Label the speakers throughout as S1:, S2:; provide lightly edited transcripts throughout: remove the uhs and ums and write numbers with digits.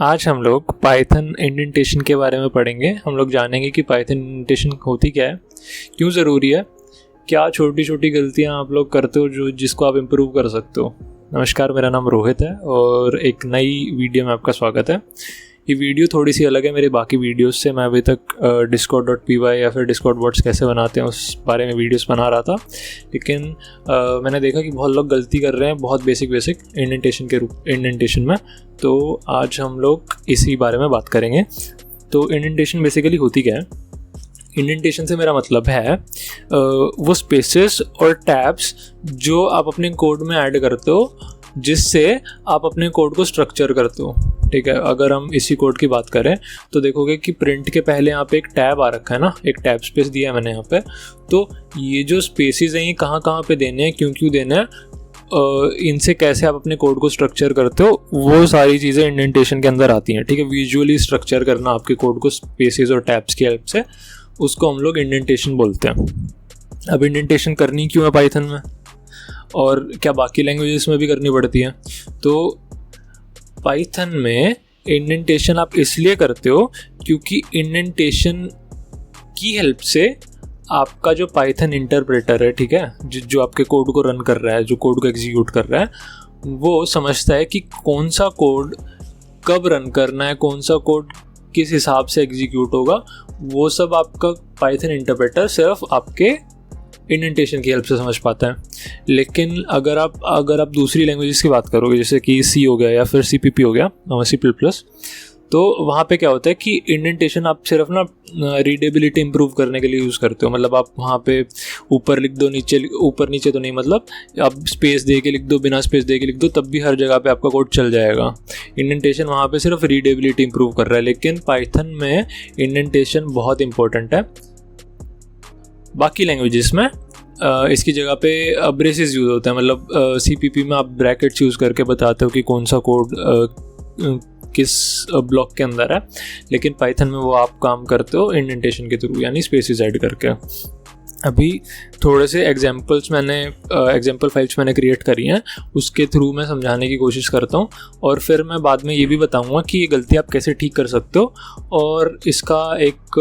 S1: आज हम लोग पाइथन इंडेंटेशन के बारे में पढ़ेंगे। हम लोग जानेंगे कि पाइथन इंडेंटेशन होती क्या है, क्यों ज़रूरी है, क्या छोटी छोटी गलतियां आप लोग करते हो जिसको आप इम्प्रूव कर सकते हो। नमस्कार, मेरा नाम रोहित है और एक नई वीडियो में आपका स्वागत है। ये वीडियो थोड़ी सी अलग है मेरे बाकी वीडियोस से। मैं अभी तक discord.py या फिर डिस्कॉर्ड वर्ड्स कैसे बनाते हैं उस बारे में वीडियोस बना रहा था, लेकिन मैंने देखा कि बहुत लोग गलती कर रहे हैं बहुत बेसिक इंडेंटेशन में। तो आज हम लोग इसी बारे में बात करेंगे। तो इंडेंटेशन बेसिकली होती क्या है? इंडेंटेशन से मेरा मतलब है वो स्पेसेस और टैब्स जो आप अपने कोड में ऐड करते हो, जिससे आप अपने कोड को स्ट्रक्चर करते हो। ठीक है, अगर हम इसी कोड की बात करें तो देखोगे कि प्रिंट के पहले यहाँ पे एक टैब आ रखा है ना, एक टैब स्पेस दिया है मैंने यहाँ पे। तो ये जो स्पेसेस हैं ये कहाँ कहाँ पे देने हैं, क्यों क्यों देने हैं, इनसे कैसे आप अपने कोड को स्ट्रक्चर करते हो, वो सारी चीज़ें इंडेंटेशन के अंदर आती हैं। ठीक है, विजुअली स्ट्रक्चर करना आपके कोड को स्पेसेस और टैब्स की हेल्प से, उसको हम लोग इंडेंटेशन बोलते हैं। अब इंडेंटेशन करनी क्यों है पाइथन में, और क्या बाकी लैंग्वेजेस में भी करनी पड़ती है? तो पाइथन में इंडेंटेशन आप इसलिए करते हो क्योंकि इंडेंटेशन की हेल्प से आपका जो पाइथन इंटरप्रेटर है, ठीक है, जो आपके कोड को रन कर रहा है, जो कोड को एग्जीक्यूट कर रहा है, वो समझता है कि कौन सा कोड कब रन करना है, कौन सा कोड किस हिसाब से एग्जीक्यूट होगा। वो सब आपका पाइथन इंटरप्रेटर सिर्फ आपके इंडेंटेशन की हेल्प से समझ पाता है। लेकिन अगर आप दूसरी लैंग्वेजेस की बात करोगे, जैसे कि सी हो गया या फिर CPP हो गया, C++, तो वहाँ पे क्या होता है कि इंडेंटेशन आप सिर्फ ना रीडेबिलिटी इंप्रूव करने के लिए यूज़ करते हो। मतलब आप वहाँ पे ऊपर लिख दो, ऊपर नीचे तो नहीं, मतलब आप स्पेस दे के लिख दो, बिना स्पेस दे के लिख दो, तब भी हर जगह पे आपका कोड चल जाएगा। इंडेंटेशन वहाँ पे सिर्फ रीडेबिलिटी इंप्रूव कर रहा है, लेकिन पाइथन में इंडेंटेशन बहुत इंपॉर्टेंट है। बाकी लैंग्वेजेस में इसकी जगह पे ब्रेसेस यूज़ होते हैं। मतलब CPP में आप ब्रैकेट्स यूज़ करके बताते हो कि कौन सा कोड किस ब्लॉक के अंदर है, लेकिन पाइथन में वो आप काम करते हो इंडेंटेशन के थ्रू, यानी स्पेसेस ऐड करके। अभी थोड़े से एग्जाम्पल फाइल्स मैंने क्रिएट करी हैं, उसके थ्रू मैं समझाने की कोशिश करता हूँ, और फिर मैं बाद में ये भी बताऊँगा कि ये गलती आप कैसे ठीक कर सकते हो, और इसका एक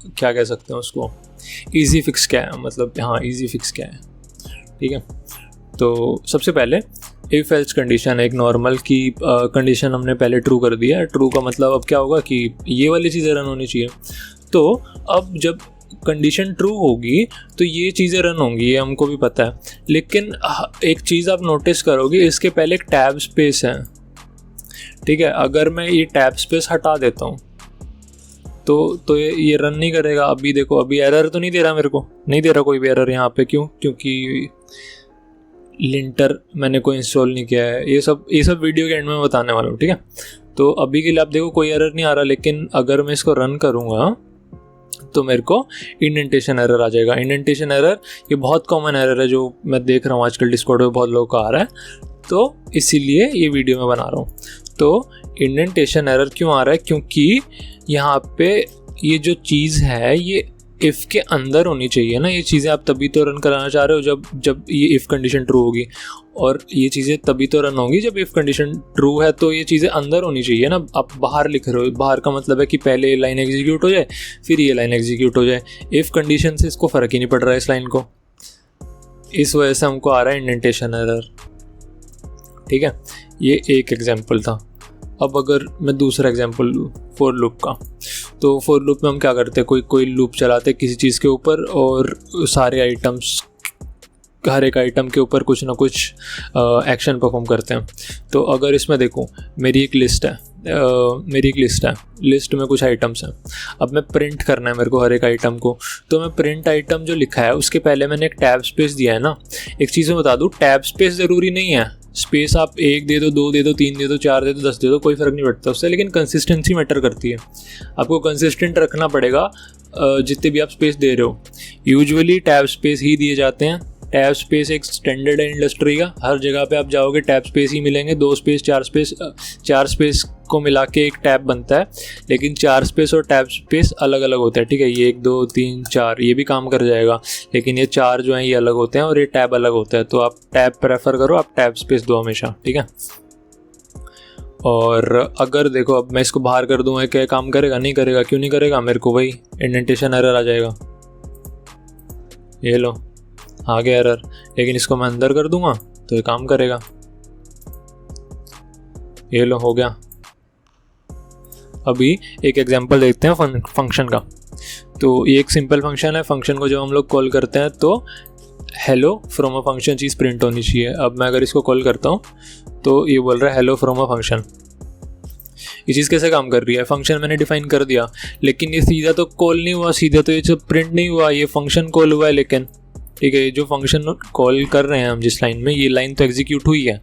S1: क्या कह सकते हैं उसको, ईजी फिक्स क्या है, मतलब हाँ, ईजी फिक्स क्या है। ठीक है, तो सबसे पहले इफ एल्स कंडीशन है, एक नॉर्मल की कंडीशन हमने पहले ट्रू कर दिया है। ट्रू का मतलब अब क्या होगा कि ये वाली चीज़ें रन होनी चाहिए। तो अब जब कंडीशन ट्रू होगी तो ये चीज़ें रन होंगी, ये हमको भी पता है। लेकिन एक चीज़ आप नोटिस करोगे, इसके पहले एक टैब स्पेस है। ठीक है, अगर मैं ये टैब स्पेस हटा देता हूँ तो ये रन नहीं करेगा। अभी देखो, अभी एरर तो नहीं दे रहा, मेरे को नहीं दे रहा कोई भी एरर यहाँ पे। क्यों? क्योंकि लिंटर मैंने कोई इंस्टॉल नहीं किया है। ये सब वीडियो के एंड में बताने वाला हूँ। ठीक है, तो अभी के लिए आप देखो कोई एरर नहीं आ रहा, लेकिन अगर मैं इसको रन करूँगा तो मेरे को इंडेंटेशन एरर आ जाएगा। इंडेंटेशन एरर ये बहुत कॉमन एरर है, जो मैं देख रहा हूँ आजकल डिस्कॉर्ड में बहुत लोगों का आ रहा है, तो इसीलिए ये वीडियो में बना रहा हूँ। तो इंडेंटेशन एरर क्यों आ रहा है? क्योंकि यहाँ पे ये जो चीज़ है ये इफ़ के अंदर होनी चाहिए ना। ये चीज़ें आप तभी तो रन कराना चाह रहे हो जब ये इफ़ कंडीशन ट्रू होगी, और ये चीज़ें तभी तो रन होंगी जब इफ़ कंडीशन ट्रू है। तो ये चीज़ें अंदर होनी चाहिए ना। आप बाहर लिख रहे हो, बाहर का मतलब है कि पहले ये लाइन एग्जीक्यूट हो जाए फिर ये लाइन एग्जीक्यूट हो जाए। इफ़ कंडीशन से इसको फ़र्क ही नहीं पड़ रहा है इस लाइन को, इस वजह से हमको आ रहा है इंडेंटेशन एरर। ठीक है, ये एक एग्जाम्पल था। अब अगर मैं दूसरा एग्जांपल लूँ फॉर लूप का, तो फॉर लूप में हम क्या करते हैं, कोई लूप चलाते हैं किसी चीज़ के ऊपर, और सारे आइटम्स, हर एक आइटम के ऊपर कुछ ना कुछ एक्शन परफॉर्म करते हैं। तो अगर इसमें देखो, मेरी एक लिस्ट है, लिस्ट में कुछ आइटम्स हैं। अब मैं प्रिंट करना है मेरे को हर एक आइटम को, तो मैं प्रिंट आइटम जो लिखा है उसके पहले मैंने एक टैब स्पेस दिया है ना। एक चीज़ मैं बता दूँ, टैब स्पेस ज़रूरी नहीं है। स्पेस आप 1 दे दो, 2 दे दो, 3 दे दो, 4 दे दो, 10 दे दो, कोई फ़र्क नहीं पड़ता उससे, लेकिन कंसिस्टेंसी मैटर करती है। आपको कंसिस्टेंट रखना पड़ेगा जितने भी आप स्पेस दे रहे हो। यूजुअली टैब स्पेस ही दिए जाते हैं। टैब स्पेस एक स्टैंडर्ड है इंडस्ट्री का, हर जगह पे आप जाओगे टैब स्पेस ही मिलेंगे। 2 स्पेस 4 स्पेस को मिला के एक टैब बनता है, लेकिन 4 स्पेस और टैब स्पेस अलग अलग होता है। ठीक है, ये 1 2 3 4 ये भी काम कर जाएगा, लेकिन ये 4 जो हैं ये अलग होते हैं और ये टैब अलग होता है। तो आप टैब प्रेफर करो, आप टैब स्पेस दो हमेशा। ठीक है, और अगर देखो अब मैं इसको बाहर कर दूंगा, क्या काम करेगा? नहीं करेगा। क्यों नहीं करेगा? मेरे को वही इंडेंटेशन एरर आ जाएगा। ये लो आ गया एरर। लेकिन इसको मैं अंदर कर दूंगा तो ये काम करेगा। ये लो हो गया। अभी एक एग्जांपल देखते हैं फंक्शन का। तो ये एक सिंपल फंक्शन है। फंक्शन को जब हम लोग कॉल करते हैं तो hello from a function cheese print होनी चाहिए। अब मैं अगर इसको कॉल करता हूँ तो ये बोल रहा है हेलो फ्रॉम अ फंक्शन। ये चीज़ कैसे काम कर रही है? फंक्शन मैंने डिफाइन कर दिया, लेकिन ये सीधा तो कॉल नहीं हुआ, सीधा तो ये जो प्रिंट नहीं हुआ, ये फंक्शन कॉल हुआ है। लेकिन ठीक है, ये जो फंक्शन कॉल कर रहे हैं हम जिस लाइन में, ये लाइन तो एग्जीक्यूट हुई है,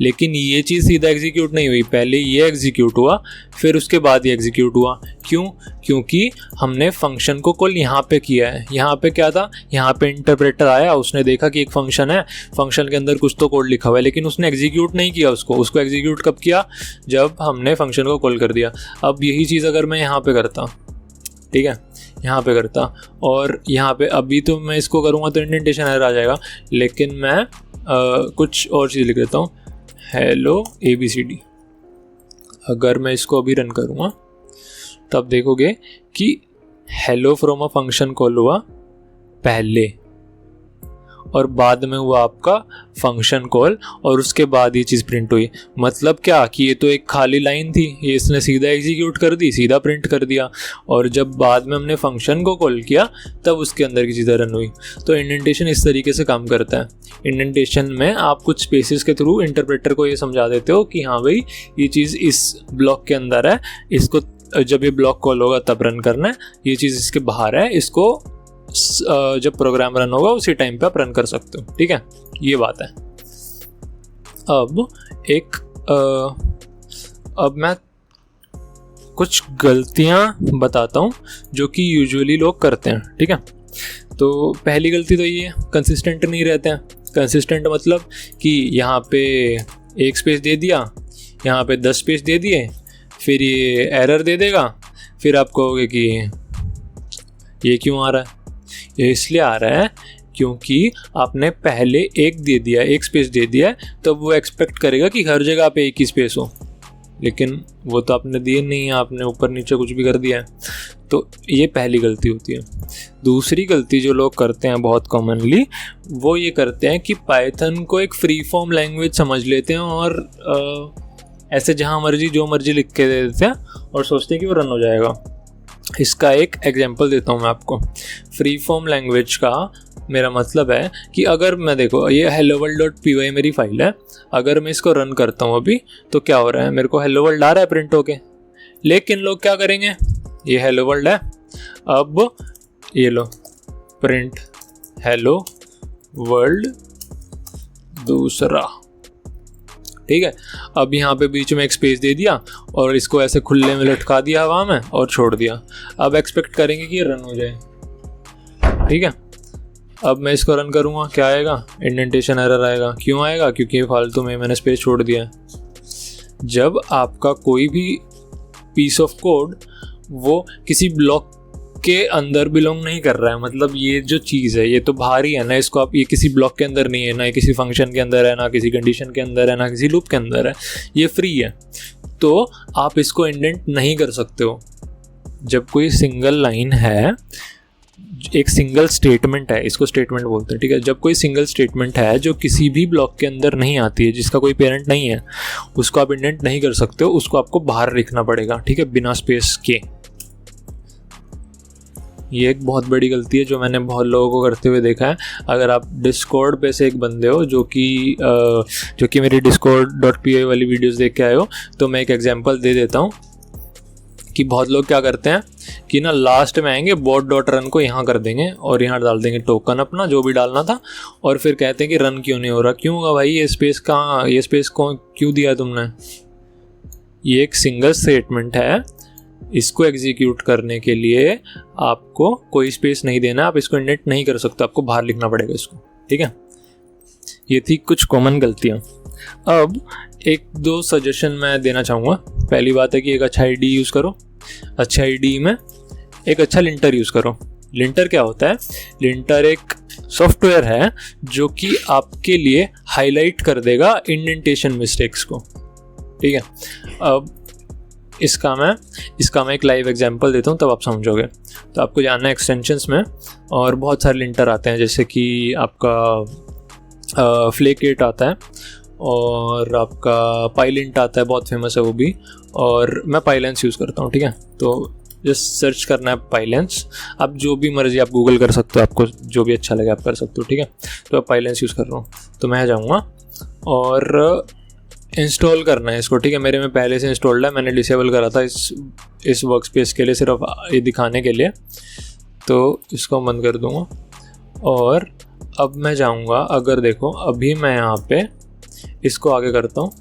S1: लेकिन ये चीज़ सीधा एग्जीक्यूट नहीं हुई। पहले ये एग्जीक्यूट हुआ, फिर उसके बाद ये एग्जीक्यूट हुआ। क्यों? क्योंकि हमने फंक्शन को कॉल यहाँ पे किया है। यहाँ पे क्या था? यहाँ पे इंटरप्रेटर आया, उसने देखा कि एक फंक्शन है, फंक्शन के अंदर कुछ तो कोड लिखा हुआ है, लेकिन उसने एग्जीक्यूट नहीं किया उसको एग्जीक्यूट कब किया? जब हमने फंक्शन को कॉल कर दिया। अब यही चीज़ अगर मैं यहाँ पे करता, ठीक है, यहाँ पे करता और यहाँ पे, अभी तो मैं इसको करूँगा तो इंडेंटेशन एरर आ जाएगा, लेकिन मैं कुछ और चीज़ लिख देता हूँ, हेलो ABCD। अगर मैं इसको अभी रन करूँगा तब देखोगे कि hello from a function call हुआ पहले, और बाद में हुआ आपका फंक्शन कॉल, और उसके बाद ये चीज़ प्रिंट हुई। मतलब क्या कि ये तो एक खाली लाइन थी, ये इसने सीधा एग्जीक्यूट कर दी, सीधा प्रिंट कर दिया, और जब बाद में हमने फंक्शन को कॉल किया तब उसके अंदर की चीज़ें रन हुई। तो इंडेंटेशन इस तरीके से काम करता है। इंडेंटेशन में आप कुछ स्पेसिस के थ्रू इंटरप्रेटर को ये समझा देते हो कि हाँ भाई ये चीज़ इस ब्लॉक के अंदर है, इसको जब ये ब्लॉक कॉल होगा तब रन करना है, ये चीज़ इसके बाहर है, इसको जब प्रोग्राम रन होगा उसी टाइम पे आप रन कर सकते हो। ठीक है, ये बात है। अब मैं कुछ गलतियां बताता हूं जो कि यूजुअली लोग करते हैं। ठीक है, तो पहली गलती तो ये कंसिस्टेंट नहीं रहते हैं। कंसिस्टेंट मतलब कि यहाँ पे एक स्पेस दे दिया, यहाँ पे 10 स्पेस दे दिए, फिर ये एरर दे देगा, फिर आप कहोगे कि ये क्यों आ रहा है? ये इसलिए आ रहा है क्योंकि आपने पहले एक दे दिया, एक स्पेस दे दिया है, तो वो एक्सपेक्ट करेगा कि हर जगह पे एक ही स्पेस हो, लेकिन वो तो आपने दिए नहीं है, आपने ऊपर नीचे कुछ भी कर दिया है। तो ये पहली गलती होती है। दूसरी गलती जो लोग करते हैं बहुत कॉमनली, वो ये करते हैं कि पाइथन को एक फ्री फॉर्म लैंग्वेज समझ लेते हैं और ऐसे जहाँ मर्जी जो मर्जी लिख के दे देते हैं और सोचते हैं कि वो रन हो जाएगा। इसका एक एग्जांपल देता हूँ मैं आपको। फ्री फॉर्म लैंग्वेज का मेरा मतलब है कि अगर मैं, देखो ये helloworld.py मेरी फाइल है, अगर मैं इसको रन करता हूँ अभी तो क्या हो रहा है? मेरे को हेलो वर्ल्ड आ रहा है प्रिंट होके, लेकिन लोग क्या करेंगे? ये हेलो वर्ल्ड है, अब ये लो प्रिंट हेलो वर्ल्ड दूसरा। ठीक है, अब यहाँ पे बीच में एक स्पेस दे दिया और इसको ऐसे खुले में लटका दिया हवा में और छोड़ दिया। अब एक्सपेक्ट करेंगे कि ये रन हो जाए। ठीक है, अब मैं इसको रन करूँगा, क्या आएगा? इंडेंटेशन एरर आएगा। क्यों आएगा? क्योंकि फालतू में मैंने स्पेस छोड़ दिया है। जब आपका कोई भी पीस ऑफ कोड वो किसी ब्लॉक के अंदर बिलोंग नहीं कर रहा है, मतलब ये जो चीज़ है ये तो बाहर ही है ना, इसको आप, ये किसी ब्लॉक के अंदर नहीं है ना, ये किसी फंक्शन के अंदर है ना, किसी कंडीशन के अंदर है ना, किसी लूप के अंदर है, ये फ्री है, तो आप इसको इंडेंट नहीं कर सकते हो। जब कोई सिंगल लाइन है, एक सिंगल स्टेटमेंट है, इसको स्टेटमेंट बोलते हैं। ठीक है, जब कोई सिंगल स्टेटमेंट है जो किसी भी ब्लॉक के अंदर नहीं आती है, जिसका कोई पेरेंट नहीं है, उसको आप इंडेंट नहीं कर सकते हो, उसको आपको बाहर लिखना पड़ेगा। ठीक है, बिना स्पेस के। ये एक बहुत बड़ी गलती है जो मैंने बहुत लोगों को करते हुए देखा है। अगर आप डिस्कॉर्ड पे से एक बंदे हो जो कि मेरी discord.py वाली वीडियोस देख के आए हो, तो मैं एक एग्जांपल दे देता हूँ कि बहुत लोग क्या करते हैं कि ना लास्ट में आएंगे, bot.run को यहाँ कर देंगे और यहाँ डाल देंगे टोकन अपना जो भी डालना था, और फिर कहते हैं कि रन क्यों नहीं हो रहा। क्यों होगा भाई? ये स्पेस कहाँ, ये स्पेस कौन क्यों दिया तुमने? ये एक सिंगल स्टेटमेंट है, इसको एग्जीक्यूट करने के लिए आपको कोई स्पेस नहीं देना, आप इसको इंडेंट नहीं कर सकते, आपको बाहर लिखना पड़ेगा इसको। ठीक है, ये थी कुछ कॉमन गलतियाँ। अब एक दो सजेशन मैं देना चाहूँगा। पहली बात है कि एक अच्छा IDE यूज़ करो। अच्छा IDE में एक अच्छा लिंटर यूज़ करो। लिंटर क्या होता है? लिंटर एक सॉफ्टवेयर है जो कि आपके लिए हाईलाइट कर देगा इंडेंटेशन मिस्टेक्स को। ठीक है। अब इसका मैं एक लाइव एग्जांपल देता हूँ, तब आप समझोगे। तो आपको जानना है एक्सटेंशंस में, और बहुत सारे लिंटर आते हैं, जैसे कि आपका फ्लेकेट आता है, और आपका पाइलिंट आता है, बहुत फेमस है वो भी, और मैं पाइलेंस यूज़ करता हूँ, ठीक है। तो जस्ट सर्च करना है पाइलेंस, आप जो भी मर्जी आप गूगल कर सकते हो, आपको जो भी अच्छा लगे आप कर सकते हो, ठीक है। तो आप पाइलेंस यूज़ कर रहा हूँ, तो मैं जाऊँगा और इंस्टॉल करना है इसको, ठीक है। मेरे में पहले से इंस्टॉल्ड है, मैंने डिसेबल करा था इस वर्क स्पेस के लिए, सिर्फ ये दिखाने के लिए। तो इसको बंद कर दूँगा, और अब मैं जाऊँगा, अगर देखो अभी मैं यहाँ पे इसको आगे करता हूँ,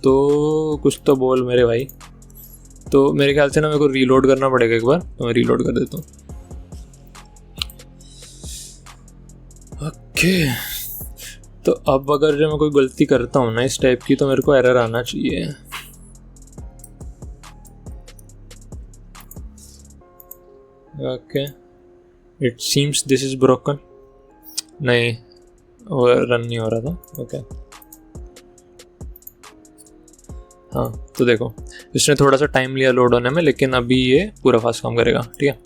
S1: तो कुछ तो बोल मेरे भाई। तो मेरे ख्याल से ना मेरे को रीलोड करना पड़ेगा एक बार, तो मैं रीलोड कर देता हूँ। ओके, तो अब अगर जो मैं कोई गलती करता हूँ ना इस टाइप की, तो मेरे को एरर आना चाहिए। Okay, it seems this is broken. नहीं, वो रन नहीं हो रहा था। ओके, हाँ, तो देखो इसने थोड़ा सा टाइम लिया लोड होने में, लेकिन अभी ये पूरा फास्ट काम करेगा, ठीक है।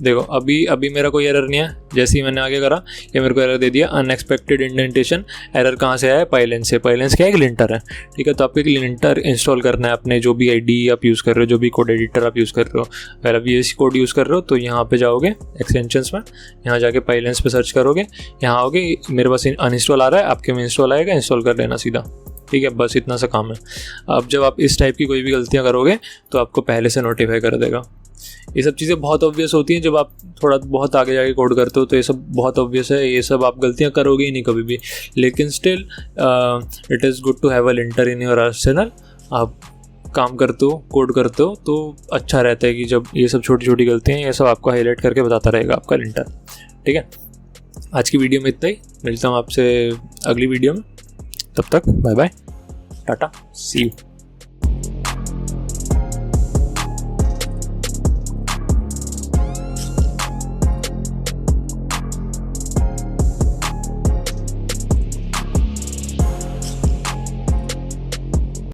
S1: देखो अभी मेरा कोई एरर नहीं है, जैसे ही मैंने आगे करा ये मेरे को एरर दे दिया, अनएक्सपेक्टेड इंडेंटेशन। एरर कहाँ से आया है? पाइलेंस से। पाइलेंस क्या है? एक लिंटर है, ठीक है। तो आपको एक लिंटर इंस्टॉल करना है अपने जो भी आईडी आप यूज़ कर रहे हो, जो भी कोड एडिटर आप यूज़ कर रहे हो। अगर आप VS कोड यूज़ कर रहे हो तो यहाँ पे जाओगे एक्सटेंशंस में, यहाँ जाके पाइलेंस पे सर्च करोगे, यहाँ आओगे, मेरे पास अनइंस्टॉल आ रहा है, आपके में इंस्टॉल आएगा, इंस्टॉल कर लेना सीधा, ठीक है। बस इतना सा काम है। अब जब आप इस टाइप की कोई भी गलतियां करोगे तो आपको पहले से नोटिफाई कर देगा। ये सब चीज़ें बहुत ऑब्वियस होती हैं, जब आप थोड़ा बहुत आगे जाके कोड करते हो तो ये सब बहुत ऑब्वियस है, ये सब आप गलतियां करोगे ही नहीं कभी भी, लेकिन still it is good to have a linter in your arsenal. आप काम करते हो, कोड करते हो, तो अच्छा रहता है कि जब ये सब छोटी छोटी गलतियाँ ये सब आपको हाईलाइट करके बताता रहेगा आपका लिंटर, ठीक है। आज की वीडियो में इतना ही, मिलता हूँ आपसे अगली वीडियो में, तब तक bye bye, tata, see you.